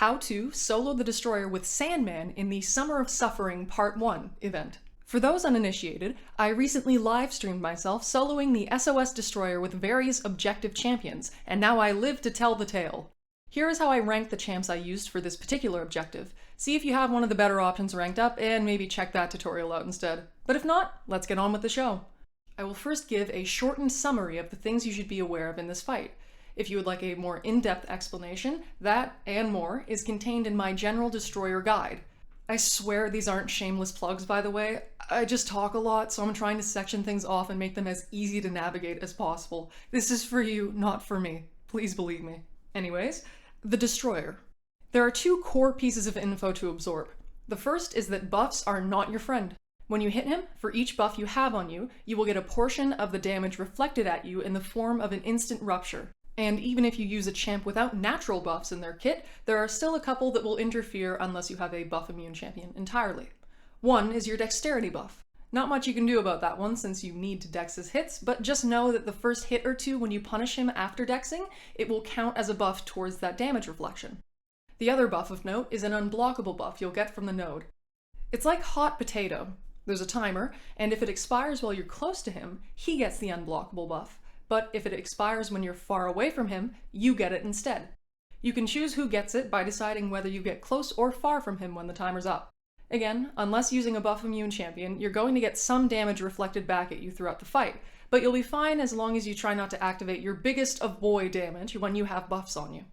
How to Solo the Destroyer with Sandman in the Summer of Suffering Part 1 event. For those uninitiated, I recently live-streamed myself soloing the SOS Destroyer with various objective champions, and now I live to tell the tale. Here is how I ranked the champs I used for this particular objective. See if you have one of the better options ranked up, and maybe check that tutorial out instead. But if not, let's get on with the show. I will first give a shortened summary of the things you should be aware of in this fight. If you would like a more in-depth explanation, that, and more, is contained in my General Destroyer Guide. I swear these aren't shameless plugs, by the way. I just talk a lot, so I'm trying to section things off and make them as easy to navigate as possible. This is for you, not for me. Please believe me. Anyways, the Destroyer. There are two core pieces of info to absorb. The first is that buffs are not your friend. When you hit him, for each buff you have on you, you will get a portion of the damage reflected at you in the form of an instant rupture. And even if you use a champ without natural buffs in their kit, there are still a couple that will interfere unless you have a buff immune champion entirely. One is your dexterity buff. Not much you can do about that one since you need to dex his hits, but just know that the first hit or two when you punish him after dexing, it will count as a buff towards that damage reflection. The other buff of note is an unblockable buff you'll get from the node. It's like hot potato. There's a timer, and if it expires while you're close to him, he gets the unblockable buff. But if it expires when you're far away from him, you get it instead. You can choose who gets it by deciding whether you get close or far from him when the timer's up. Again, unless using a buff immune champion, you're going to get some damage reflected back at you throughout the fight, but you'll be fine as long as you try not to activate your biggest of boy damage when you have buffs on you.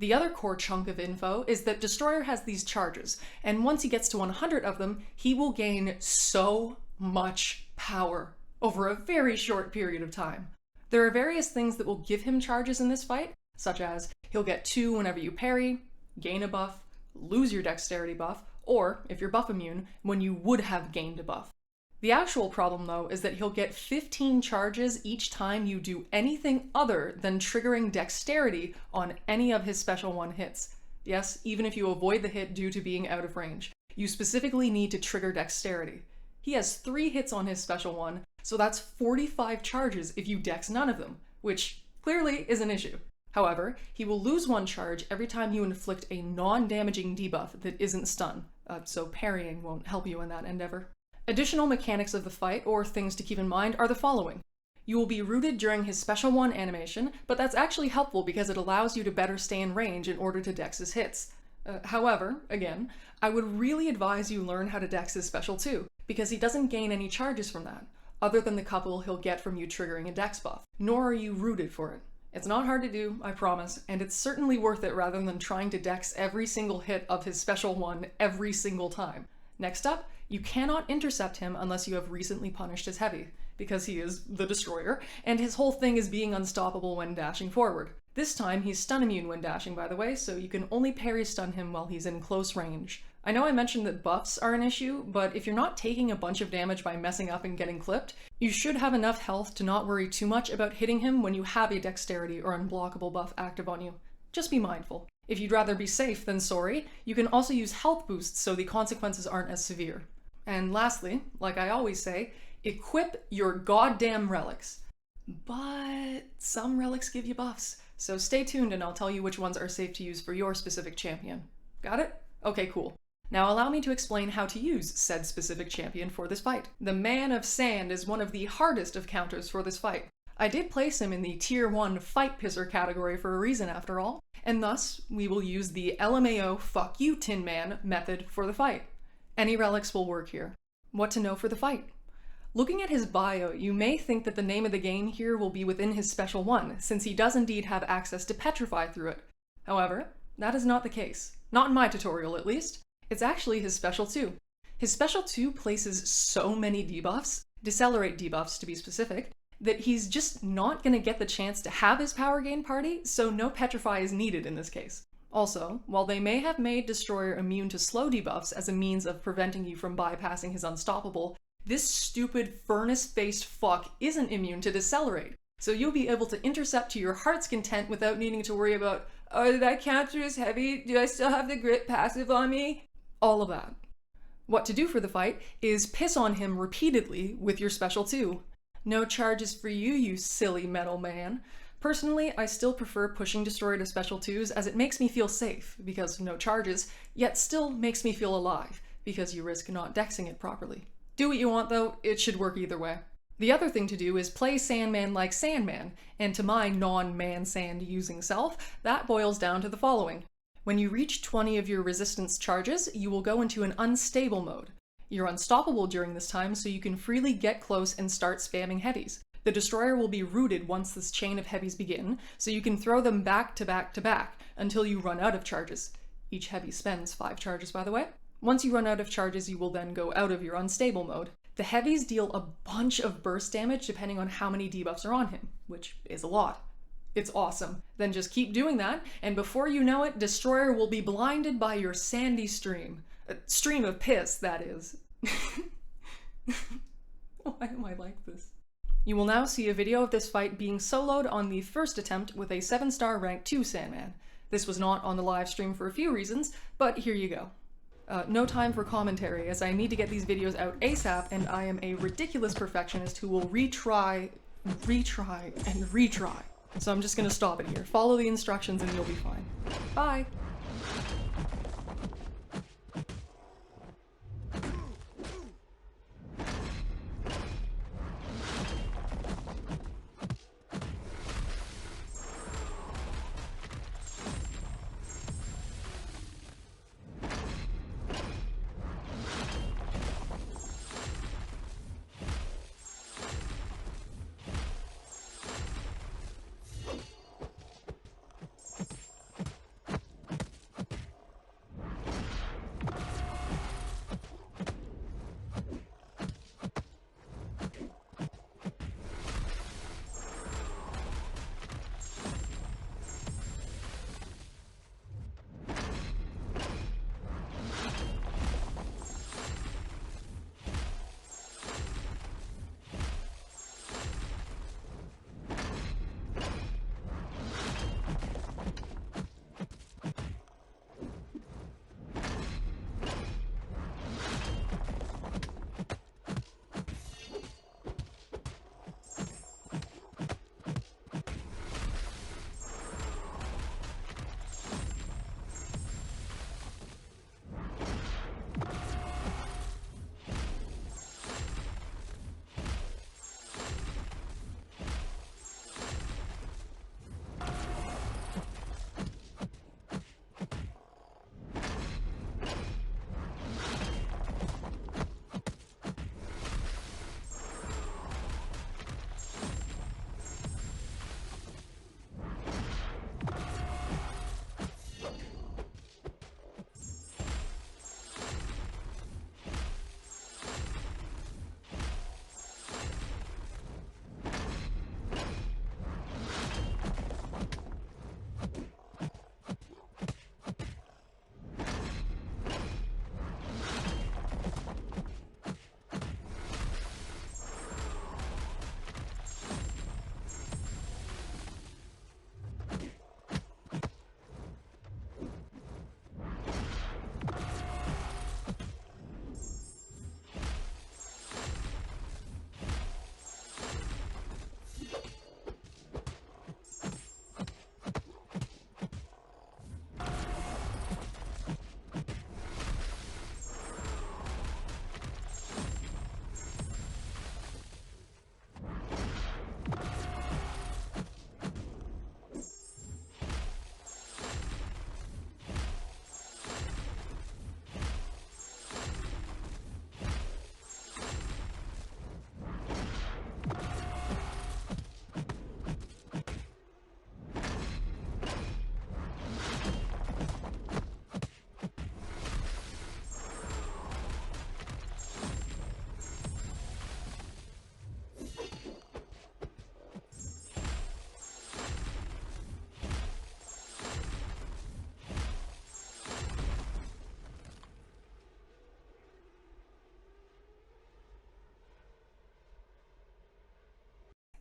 The other core chunk of info is that Destroyer has these charges, and once he gets to 100 of them, he will gain so much power over a very short period of time. There are various things that will give him charges in this fight, such as he'll get 2 whenever you parry, gain a buff, lose your dexterity buff, or, if you're buff immune, when you would have gained a buff. The actual problem though is that he'll get 15 charges each time you do anything other than triggering dexterity on any of his special 1 hits. Yes, even if you avoid the hit due to being out of range, you specifically need to trigger dexterity. He has 3 hits on his special 1, so that's 45 charges if you dex none of them, which clearly is an issue. However, he will lose 1 charge every time you inflict a non-damaging debuff that isn't stun, so parrying won't help you in that endeavor. Additional mechanics of the fight, or things to keep in mind, are the following. You will be rooted during his special 1 animation, but that's actually helpful because it allows you to better stay in range in order to dex his hits. However, again, I would really advise you learn how to dex his special 2, because he doesn't gain any charges from that, other than the couple he'll get from you triggering a dex buff, nor are you rooted for it. It's not hard to do, I promise, and it's certainly worth it rather than trying to dex every single hit of his special 1 every single time. Next up, you cannot intercept him unless you have recently punished his heavy, because he is the Destroyer, and his whole thing is being unstoppable when dashing forward. This time he's stun immune when dashing, by the way, so you can only parry stun him while he's in close range. I know I mentioned that buffs are an issue, but if you're not taking a bunch of damage by messing up and getting clipped, you should have enough health to not worry too much about hitting him when you have a dexterity or unblockable buff active on you. Just be mindful. If you'd rather be safe than sorry, you can also use health boosts so the consequences aren't as severe. And lastly, like I always say, equip your goddamn relics. But some relics give you buffs, so stay tuned and I'll tell you which ones are safe to use for your specific champion. Got it? Okay, cool. Now allow me to explain how to use said specific champion for this fight. The Man of Sand is one of the hardest of counters for this fight. I did place him in the Tier 1 Fight Pisser category for a reason after all, and thus we will use the LMAO Fuck You Tin Man method for the fight. Any relics will work here. What to know for the fight? Looking at his bio, you may think that the name of the game here will be within his special 1, since he does indeed have access to Petrify through it. However, that is not the case. Not in my tutorial, at least. It's actually his special 2. His special 2 places so many debuffs, decelerate debuffs to be specific, that he's just not going to get the chance to have his power gain party, so no Petrify is needed in this case. Also, while they may have made Destroyer immune to slow debuffs as a means of preventing you from bypassing his unstoppable, this stupid furnace-faced fuck isn't immune to decelerate, so you'll be able to intercept to your heart's content without needing to worry about, oh, did I counter as heavy? Do I still have the grit passive on me? All of that. What to do for the fight is piss on him repeatedly with your special 2. No charges for you, you silly metal man. Personally, I still prefer pushing Destroyer to Special 2s as it makes me feel safe, because no charges, yet still makes me feel alive, because you risk not dexing it properly. Do what you want though, it should work either way. The other thing to do is play Sandman like Sandman, and to my non-man-sand using self, that boils down to the following. When you reach 20 of your resistance charges, you will go into an unstable mode. You're unstoppable during this time, so you can freely get close and start spamming heavies. The Destroyer will be rooted once this chain of heavies begin, so you can throw them back to back to back until you run out of charges. Each heavy spends 5 charges, by the way. Once you run out of charges, you will then go out of your unstable mode. The heavies deal a bunch of burst damage depending on how many debuffs are on him, which is a lot. It's awesome. Then just keep doing that, and before you know it, Destroyer will be blinded by your sandy stream. Stream of piss, that is. Why am I like this? You will now see a video of this fight being soloed on the first attempt with a 7-star rank 2 Sandman. This was not on the live stream for a few reasons, but here you go. No time for commentary, as I need to get these videos out ASAP, and I am a ridiculous perfectionist who will retry, and retry. So I'm just gonna stop it here. Follow the instructions and you'll be fine. Bye!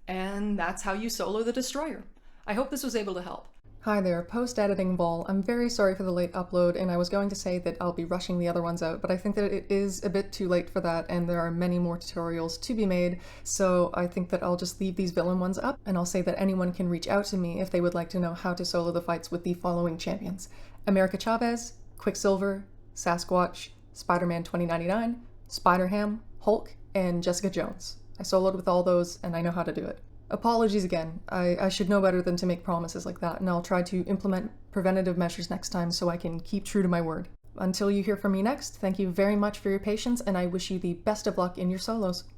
And that's how you solo the Destroyer. I hope this was able to help. Hi there, post-editing Vol. I'm very sorry for the late upload, and I was going to say that I'll be rushing the other ones out, but I think that it is a bit too late for that, and there are many more tutorials to be made, so I think that I'll just leave these villain ones up, and I'll say that anyone can reach out to me if they would like to know how to solo the fights with the following champions: America Chavez, Quicksilver, Sasquatch, Spider-Man 2099, Spider-Ham, Hulk, and Jessica Jones. I soloed with all those, and I know how to do it. Apologies again. I should know better than to make promises like that, and I'll try to implement preventative measures next time so I can keep true to my word. Until you hear from me next, thank you very much for your patience, and I wish you the best of luck in your solos.